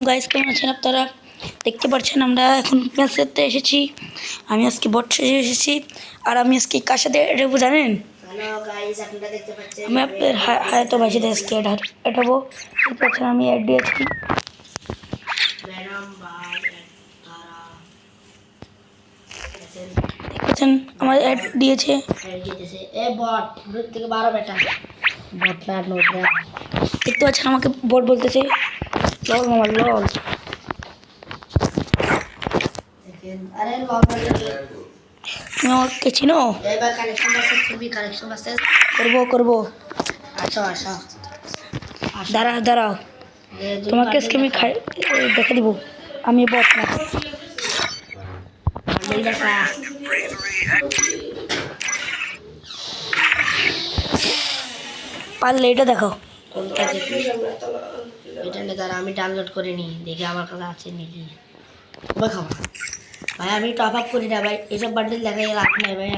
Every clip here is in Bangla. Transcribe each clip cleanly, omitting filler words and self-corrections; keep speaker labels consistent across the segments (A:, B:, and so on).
A: গাইস কেমন আছেন আপনারা? দেখতে পাচ্ছেন আমরা এখন ম্যাচ খেলতে এসেছি। আমি আজকে বট সেজে এসেছি। আর আমি আজকে কার সাথে এটাবো জানেন?
B: হ্যালো গাইস, আপনারা দেখতে পাচ্ছেন
A: আমি আপনাদের হায়াতো ভাই সাথে আজকে এটাবো। দেখতে পাচ্ছেন আমি অ্যাড দিয়েছি।
B: ভেনম ভাই তারা
A: দেখছেন আমার অ্যাড দিয়েছে।
B: দিতেছে এ বট গ্রুপ থেকে 12 বেটা বটলা নোটরা
A: দেখতে পাচ্ছেন আমাকে বট বলতেছে লল মামা লল।
B: দেখেন আরে লবণ
A: তুমি আমাকে চিনো?
B: এবার কালেকশন আছে, খুবই কালেকশন আছে।
A: করবো
B: আসো আসো
A: দাঁড়াও তোমাকে আজকে আমি দেখে দিব আমি বট না।
B: বান্ডেল দেখা
A: পারলে এটা দেখো।
B: কোনটা দেখি এটা না, তারা আমি ডাউনলোড করে নিই, দেখি আমার কাছে আছে নাকি। দেখাও ভাই, আমি টপ আপ করি না ভাই, এসব বান্ডেল দেখাই লাভ নাই ভাই।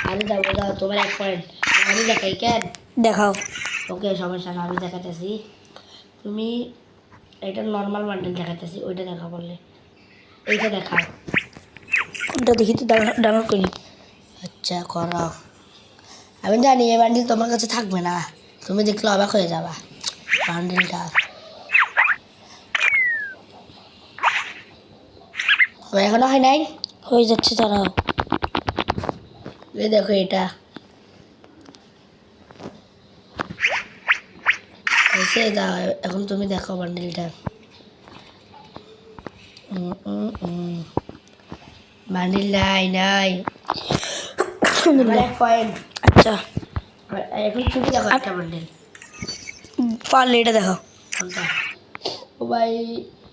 B: আমি যাবো দাও তোমার 1 পয়েন্ট আমি দেখাই কেন।
A: দেখাও
B: ওকে সমস্যা না, আমি দেখাতেছি। তুমি এটা নর্মাল বান্ডেল দেখাতেছি, ওইটা দেখা বললে এইটা দেখাও।
A: কোনটা দেখি তো ডাউনলোড করি।
B: আচ্ছা করাও। আমি জানি এই বান্ডেল তোমার কাছে থাকবে না, তুমি দেখলে অবাক হয়ে যাবা বান্ডেলটা। এখনো হয় নাই,
A: হয়ে যাচ্ছে দাঁড়াও।
B: এই দেখো এটা হয়েছে, দাও এখন তুমি দেখো বান্ডেলটা। বান্ডেল নাই পয়েন্ট।
A: আচ্ছা
B: এখন তুমি দেখো একটা বান্ডেল।
A: পারলে এটা দেখো।
B: কোনটা? ও ভাই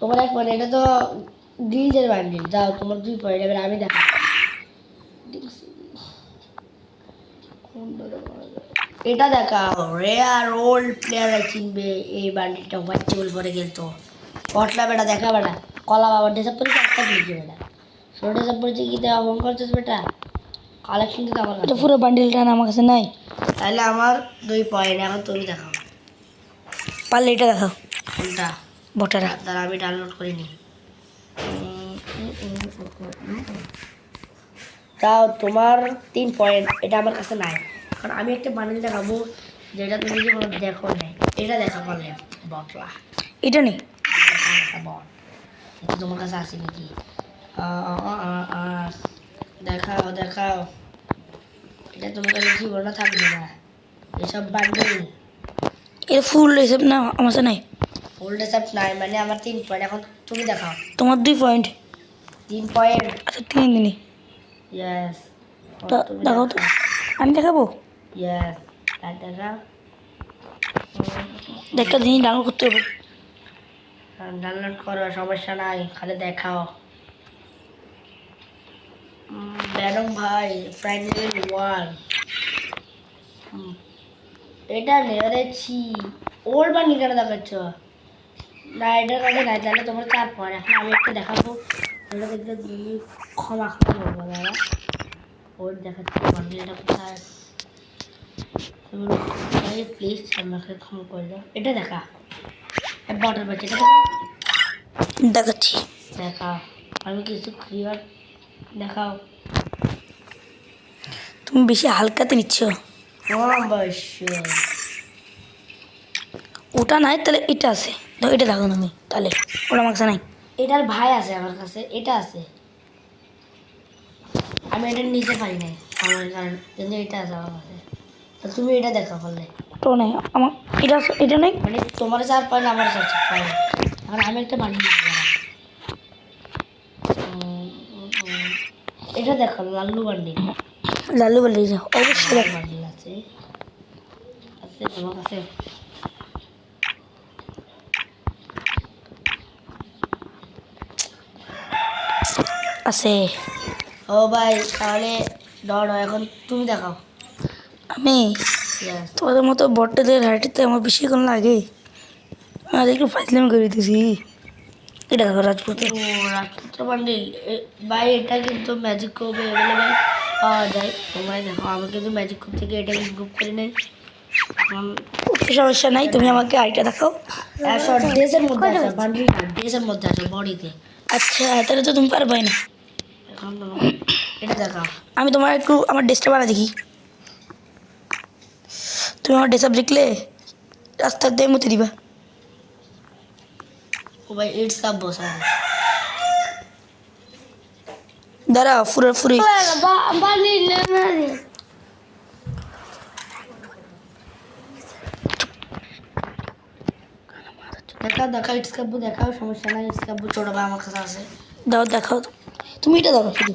B: তোমার 1 পয়েন্ট, এটা তো গ্রিজের বান্ডেল। যাও তোমার 2 পয়েন্ট, এবার আমি দেখো। এটা দেখাও, রেয়ার ওল্ড প্লেয়াররা চিনবে এই বান্ডেলটা। হোয়াইট টেবিল পরে খেলতো পটলা বেটা, দেখা বেটা কলা বাবা ডেসাপ পরিচে একটা দিয়েছে বেটা, ষোলো ডেসাপ পরিচে কি দেওয়া ফোন করছিস বেটা। কালেকশন কিন্তু আমার
A: এটা
B: কাছে,
A: পুরো বান্ডিলটা আমার কাছে নাই।
B: তাহলে আমার 2 পয়েন্ট। এখন তুমি দেখাও
A: পারলে এটা দেখো।
B: কোনটা?
A: বটারা
B: তারা আমি ডাউনলোড করিনি। তাও তোমার 3 পয়েন্ট, এটা আমার কাছে নাই। কারণ আমি একটা বান্ডেল দেখাবো যেটা তুমি জীবনে দেখো নাই। এটা দেখা পারলে বটলা,
A: এটা নেই।
B: বট এটা তোমার কাছে আছে নাকি? দেখাও এটা তোমার কাছে জীবনে থাকবে না। এসব বান্ডেল
A: এটা ফুল এসব না আমার কাছে নাই।
B: ওল্ড এসব নাই মানে আমার 3 পয়েন্ট। এখন তুমি দেখাও
A: তোমার 2 পয়েন্ট।
B: 3 পয়েন্ট।
A: আচ্ছা 3 দিনই
B: ইয়েস
A: দেখাও তো। আমি দেখাবো।
B: ইয়েস আর দেখাও।
A: একটা জিনিস ডাউনলোড করতে হবে।
B: ডাউনলোড করো সমস্যা নাই, খালি দেখাও। ব্যানম ভাই ফাইনালি ওয়ান। এটা নেড়েছি ওর বানি কেন দেখাচ্ছ না? এটার কাছে নাই, তাহলে তোমার 4 পয়েন্ট। এখন আমি একটা দেখাবো, ওটা দেখলে তুমি ক্ষমা করবো দাদা। ওর দেখাচ্ছি বান্ডিলটা কোথায়, তুমি প্লিজ আমাকে ক্ষমা করে দাও। এটা দেখা বটের বাচ্চা, এটা
A: দেখাচ্ছি।
B: দেখাও। আমি কিছু ক্লিয়ার দেখাও।
A: তুমি বেশি হালকাতে নিচ্ছ।
B: অবশ্যই
A: ওটা নাই তাহলে এটা আছে। এটা দেখো তুমি তাহলে। ওটা আমার কাছে নাই।
B: এটার ভাই আছে আমার কাছে, এটা আছে। আমি এটা নিতে পারি নাই আমার কারণ, কিন্তু এটা আছে আমার কাছে। তো তুমি এটা দেখা করলে
A: ওটাও নাই আমার। এটা নাই।
B: মানে তোমার 4 পয়েন্ট, আমার 4 পয়েন্ট। এখন আমি একটা বানিয়ে দিতে পারি। এটা দেখো লাল্লু বান্ডিল।
A: লালু বলে অবশ্যই দেখো।
B: বান্ডিল আছে আছে তোমার কাছে।
A: আছে।
B: ও ভাই তাহলে ডর, এখন তুমি দেখাও।
A: আমি
B: Yes.
A: তোমাদের মতো বটদের হাইটিতে আমার বেশিক্ষণ লাগে। আর একটু ফাইজলামি করে দিতেছি। এটা দেখো রাজপুতে।
B: ও রাজপুত্র বান্ডিল ভাই, এটা কিন্তু ম্যাজিক কোবে অ্যাভেলেবেল পাওয়া যায়। তোমরা দেখো আমি কিন্তু ম্যাজিক কোব থেকে এটা গ্রুপ করে নেই। এখন
A: ওকে সমস্যা নাই, তুমি আমাকে আইটা দেখাও।
B: ড্রেসের মধ্যে আছে বান্ডিল, ড্রেসের মধ্যে আছে বডিতে।
A: আচ্ছা তাহলে তো তুমি পারবাই না।
B: এখন তোমাকে এটা দেখাও।
A: আমি তোমার একটু আমার ড্রেসটা বানা দেখি। তুমি আমার ড্রেস আপ দেখলে রাস্তার দিয়ে মতে দিবা।
B: ও ভাই ইটস কাপ বসা
A: দাঁড়া ফুরে ফুরে
B: বান্ডিল না রে। দেখাও দেখাও ইটস কাপ দেখাও, সমস্যা নাই। ইটস কাপ ছোট ভাই আমার কাছে আছে।
A: দাও দেখাও, তুমি এটা দেখো শুধু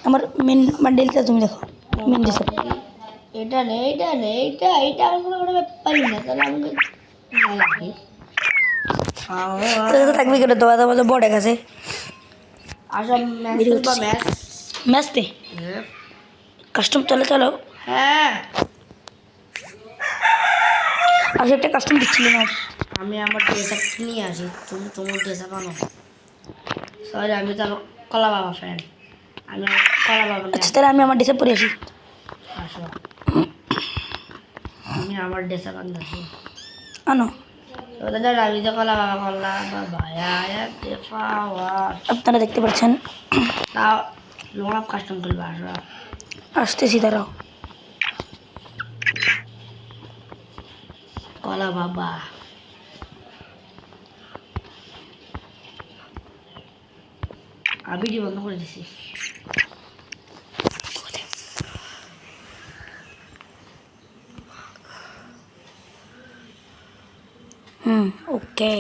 A: আমার মেন বান্ডেলটা তুমি দেখো, মেন ড্রেস আপ।
B: এটা নেই, এটা নেই, এটা আমার কোনো ব্যাপারই না। তাহলে আমি না লাগে
A: তো থাকবে কেন, তোমার তোমার বড় কাছে
B: আসলে ম্যাচ বা ম্যাচ।
A: ম্যাচতে কাস্টম চলে চলো।
B: হ্যাঁ
A: আসলে একটা কাস্টম দিচ্ছিল না।
B: আমি আমার ড্রেস আপ নিয়ে আসি, তুমি তোমার ড্রেস আপ আনো। সরি আমি তো কলা বাবা ফ্যান, আমি কলা বাবা নিয়ে
A: আচ্ছা তাহলে আমি আমার ড্রেস আপ পরে আসি।
B: আসো। আমি আমার ড্রেস আপ আনতেছি।
A: আনো।
B: ওদের আমি তো কলা বাবা বাবা
A: আপনারা দেখতে পাচ্ছেন
B: তাও লোন আপ কাস্টম করবে। আসো
A: আসতেছি, দাঁড়াও।
B: কলা বাবা ভিডিও বন্ধ করে দিছি।
A: ওকে।